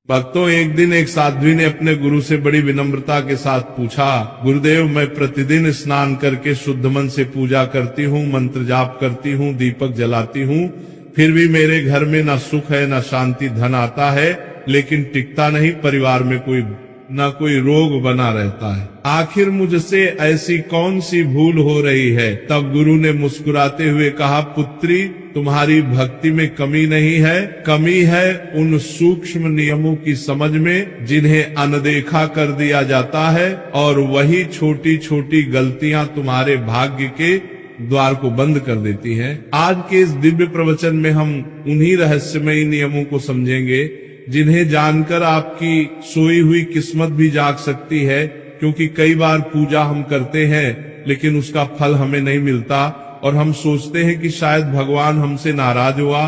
भक्तों, एक दिन एक साध्वी ने अपने गुरु से बड़ी विनम्रता के साथ पूछा, गुरुदेव, मैं प्रतिदिन स्नान करके शुद्ध मन से पूजा करती हूँ, मंत्र जाप करती हूँ, दीपक जलाती हूँ, फिर भी मेरे घर में न सुख है, न शांति, धन आता है लेकिन टिकता नहीं, परिवार में कोई रोग बना रहता है। आखिर मुझसे ऐसी कौन सी भूल हो रही है? तब गुरु ने मुस्कुराते हुए कहा, पुत्री, तुम्हारी भक्ति में कमी नहीं है, कमी है उन सूक्ष्म नियमों की समझ में जिन्हें अनदेखा कर दिया जाता है, और वही छोटी छोटी गलतियां तुम्हारे भाग्य के द्वार को बंद कर देती हैं। आज के इस दिव्य प्रवचन में हम उन्हीं रहस्यमयी नियमों को समझेंगे जिन्हें जानकर आपकी सोई हुई किस्मत भी जाग सकती है, क्योंकि कई बार पूजा हम करते हैं लेकिन उसका फल हमें नहीं मिलता और हम सोचते हैं कि शायद भगवान हमसे नाराज हुआ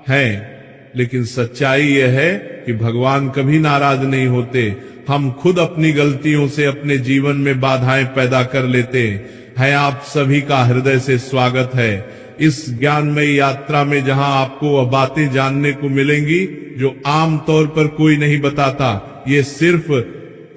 है, लेकिन सच्चाई यह है कि भगवान कभी नाराज नहीं होते। हम खुद अपनी गलतियों से अपने जीवन में बाधाएं पैदा कर लेते हैं। आप सभी का हृदय से स्वागत है इस ज्ञानमयी यात्रा में, जहां आपको वह बातें जानने को मिलेंगी जो आम तौर पर कोई नहीं बताता। ये सिर्फ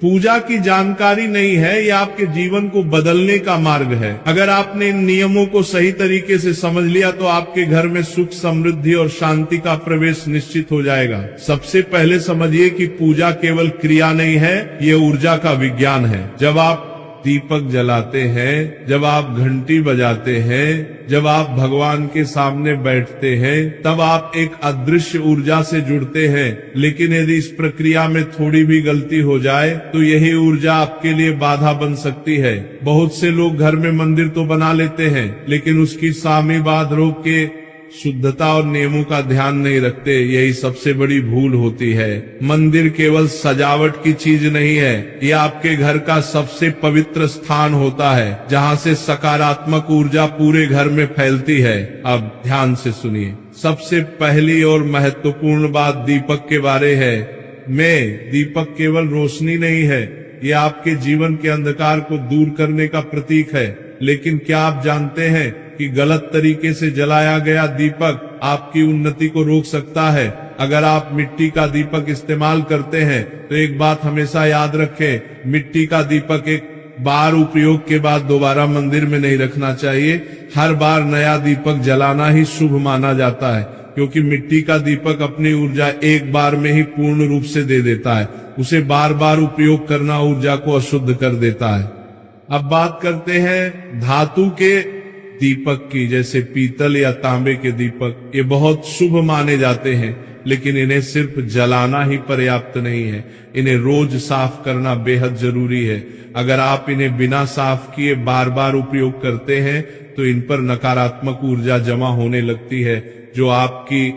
पूजा की जानकारी नहीं है, ये आपके जीवन को बदलने का मार्ग है। अगर आपने इन नियमों को सही तरीके से समझ लिया तो आपके घर में सुख, समृद्धि और शांति का प्रवेश निश्चित हो जाएगा। सबसे पहले समझिए कि पूजा केवल क्रिया नहीं है, ये ऊर्जा का विज्ञान है। जब आप दीपक जलाते हैं, जब आप घंटी बजाते हैं, जब आप भगवान के सामने बैठते हैं, तब आप एक अदृश्य ऊर्जा से जुड़ते हैं। लेकिन यदि इस प्रक्रिया में थोड़ी भी गलती हो जाए तो यही ऊर्जा आपके लिए बाधा बन सकती है। बहुत से लोग घर में मंदिर तो बना लेते हैं लेकिन उसकी साम्यवाद रोक के शुद्धता और नियमों का ध्यान नहीं रखते। यही सबसे बड़ी भूल होती है। मंदिर केवल सजावट की चीज नहीं है, ये आपके घर का सबसे पवित्र स्थान होता है, जहां से सकारात्मक ऊर्जा पूरे घर में फैलती है। अब ध्यान से सुनिए। सबसे पहली और महत्वपूर्ण बात दीपक के बारे है में। दीपक केवल रोशनी नहीं है, ये आपके जीवन के अंधकार को दूर करने का प्रतीक है। लेकिन क्या आप जानते हैं कि गलत तरीके से जलाया गया दीपक आपकी उन्नति को रोक सकता है? अगर आप मिट्टी का दीपक इस्तेमाल करते हैं तो एक बात हमेशा याद रखें, मिट्टी का दीपक एक बार उपयोग के बाद दोबारा मंदिर में नहीं रखना चाहिए। हर बार नया दीपक जलाना ही शुभ माना जाता है, क्योंकि मिट्टी का दीपक अपनी ऊर्जा एक बार में ही पूर्ण रूप से दे देता है। उसे बार बार उपयोग करना ऊर्जा को अशुद्ध कर देता है। अब बात करते हैं धातु के दीपक की, जैसे पीतल या तांबे के दीपक। ये बहुत शुभ माने जाते हैं, लेकिन इन्हें सिर्फ जलाना ही पर्याप्त नहीं है, इन्हें रोज साफ करना बेहद जरूरी है। अगर आप इन्हें बिना साफ किए बार बार उपयोग करते हैं तो इन पर नकारात्मक ऊर्जा जमा होने लगती है, जो आपकी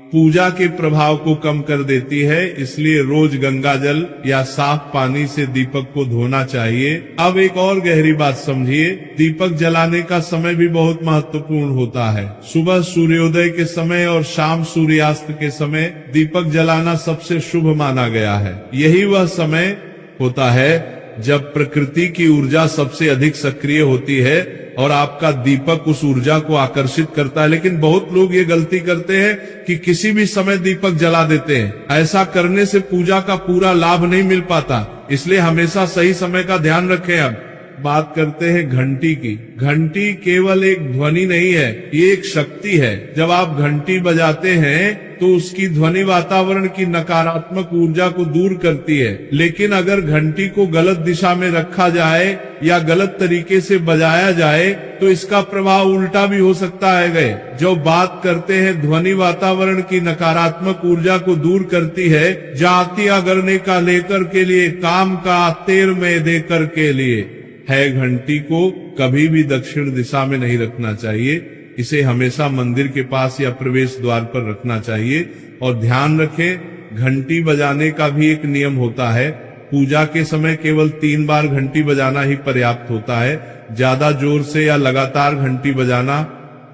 पूजा के प्रभाव को कम कर देती है। इसलिए रोज गंगा जल या साफ पानी से दीपक को धोना चाहिए। अब एक और गहरी बात समझिए, दीपक जलाने का समय भी बहुत महत्वपूर्ण होता है। सुबह सूर्योदय के समय और शाम सूर्यास्त के समय दीपक जलाना सबसे शुभ माना गया है। यही वह समय होता है जब प्रकृति की ऊर्जा सबसे अधिक सक्रिय होती है और आपका दीपक उस ऊर्जा को आकर्षित करता है। लेकिन बहुत लोग ये गलती करते हैं कि किसी भी समय दीपक जला देते हैं। ऐसा करने से पूजा का पूरा लाभ नहीं मिल पाता, इसलिए हमेशा सही समय का ध्यान रखें। अब बात करते हैं घंटी की। घंटी केवल एक ध्वनि नहीं है, ये एक शक्ति है। जब आप घंटी बजाते हैं तो उसकी ध्वनि वातावरण की नकारात्मक ऊर्जा को दूर करती है। लेकिन अगर घंटी को गलत दिशा में रखा जाए या गलत तरीके से बजाया जाए तो इसका प्रभाव उल्टा भी हो सकता है। गए जो बात करते हैं ध्वनि वातावरण की नकारात्मक ऊर्जा को दूर करती है। जाति अगरने का लेकर के लिए, काम का तेर में देकर के लिए है। घंटी को कभी भी दक्षिण दिशा में नहीं रखना चाहिए, इसे हमेशा मंदिर के पास या प्रवेश द्वार पर रखना चाहिए। और ध्यान रखें, घंटी बजाने का भी एक नियम होता है। पूजा के समय केवल 3 बार घंटी बजाना ही पर्याप्त होता है। ज्यादा जोर से या लगातार घंटी बजाना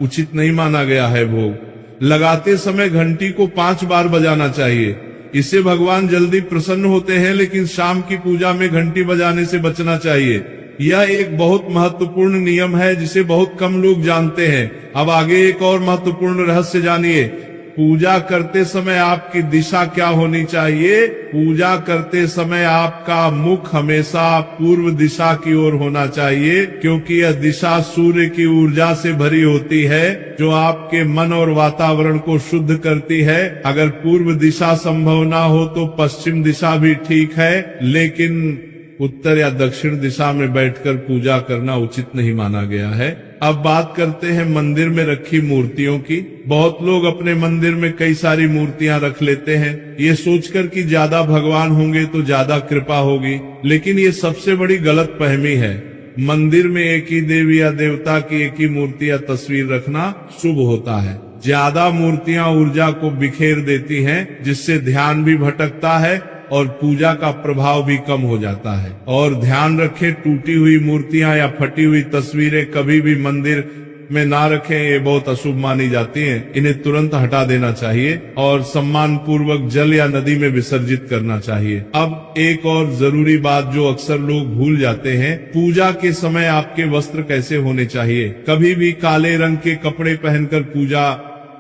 उचित नहीं माना गया है। भोग लगाते समय घंटी को 5 बार बजाना चाहिए, इससे भगवान जल्दी प्रसन्न होते हैं। लेकिन शाम की पूजा में घंटी बजाने से बचना चाहिए। यह एक बहुत महत्वपूर्ण नियम है जिसे बहुत कम लोग जानते हैं। अब आगे एक और महत्वपूर्ण रहस्य जानिए। पूजा करते समय आपकी दिशा क्या होनी चाहिए? पूजा करते समय आपका मुख हमेशा पूर्व दिशा की ओर होना चाहिए, क्योंकि यह दिशा सूर्य की ऊर्जा से भरी होती है, जो आपके मन और वातावरण को शुद्ध करती है। अगर पूर्व दिशा संभव ना हो तो पश्चिम दिशा भी ठीक है, लेकिन उत्तर या दक्षिण दिशा में बैठकर पूजा करना उचित नहीं माना गया है। अब बात करते हैं मंदिर में रखी मूर्तियों की। बहुत लोग अपने मंदिर में कई सारी मूर्तियां रख लेते हैं, ये सोचकर कि ज्यादा भगवान होंगे तो ज्यादा कृपा होगी, लेकिन ये सबसे बड़ी गलत फहमी है। मंदिर में एक ही देवी या देवता की एक ही मूर्ति या तस्वीर रखना शुभ होता है। ज्यादा मूर्तियां ऊर्जा को बिखेर देती हैं, जिससे ध्यान भी भटकता है और पूजा का प्रभाव भी कम हो जाता है। और ध्यान रखें, टूटी हुई मूर्तियां या फटी हुई तस्वीरें कभी भी मंदिर में ना रखें, ये बहुत अशुभ मानी जाती हैं। इन्हें तुरंत हटा देना चाहिए और सम्मान पूर्वक जल या नदी में विसर्जित करना चाहिए। अब एक और जरूरी बात जो अक्सर लोग भूल जाते हैं, पूजा के समय आपके वस्त्र कैसे होने चाहिए। कभी भी काले रंग के कपड़े पहनकर पूजा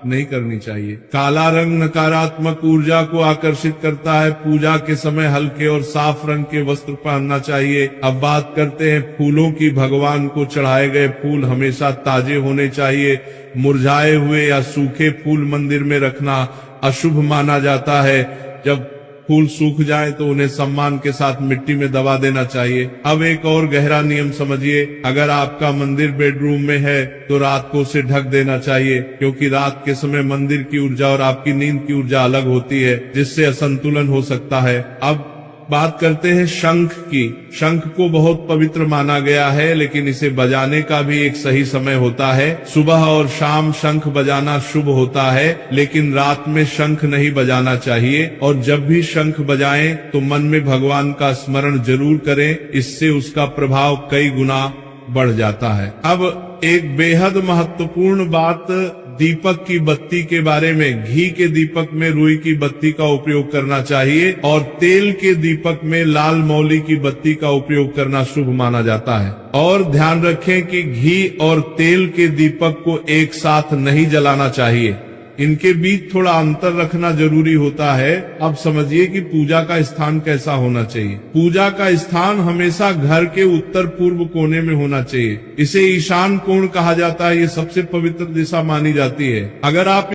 नहीं करनी चाहिए। काला रंग नकारात्मक ऊर्जा को आकर्षित करता है। पूजा के समय हल्के और साफ रंग के वस्त्र पहनना चाहिए। अब बात करते हैं फूलों की। भगवान को चढ़ाए गए फूल हमेशा ताजे होने चाहिए। मुरझाए हुए या सूखे फूल मंदिर में रखना अशुभ माना जाता है। जब फूल सूख जाए तो उन्हें सम्मान के साथ मिट्टी में दबा देना चाहिए। अब एक और गहरा नियम समझिए, अगर आपका मंदिर बेडरूम में है तो रात को उसे ढक देना चाहिए, क्योंकि रात के समय मंदिर की ऊर्जा और आपकी नींद की ऊर्जा अलग होती है, जिससे असंतुलन हो सकता है। अब बात करते हैं शंख की। शंख को बहुत पवित्र माना गया है, लेकिन इसे बजाने का भी एक सही समय होता है। सुबह और शाम शंख बजाना शुभ होता है, लेकिन रात में शंख नहीं बजाना चाहिए। और जब भी शंख बजाएं तो मन में भगवान का स्मरण जरूर करें, इससे उसका प्रभाव कई गुना बढ़ जाता है। अब एक बेहद महत्वपूर्ण बात दीपक की बत्ती के बारे में। घी के दीपक में रुई की बत्ती का उपयोग करना चाहिए और तेल के दीपक में लाल मौली की बत्ती का उपयोग करना शुभ माना जाता है। और ध्यान रखें कि घी और तेल के दीपक को एक साथ नहीं जलाना चाहिए, इनके बीच थोड़ा अंतर रखना जरूरी होता है। अब समझिए कि पूजा का स्थान कैसा होना चाहिए। पूजा का स्थान हमेशा घर के उत्तर पूर्व कोने में होना चाहिए। इसे ईशान कोण कहा जाता है। ये सबसे पवित्र दिशा मानी जाती है। अगर आप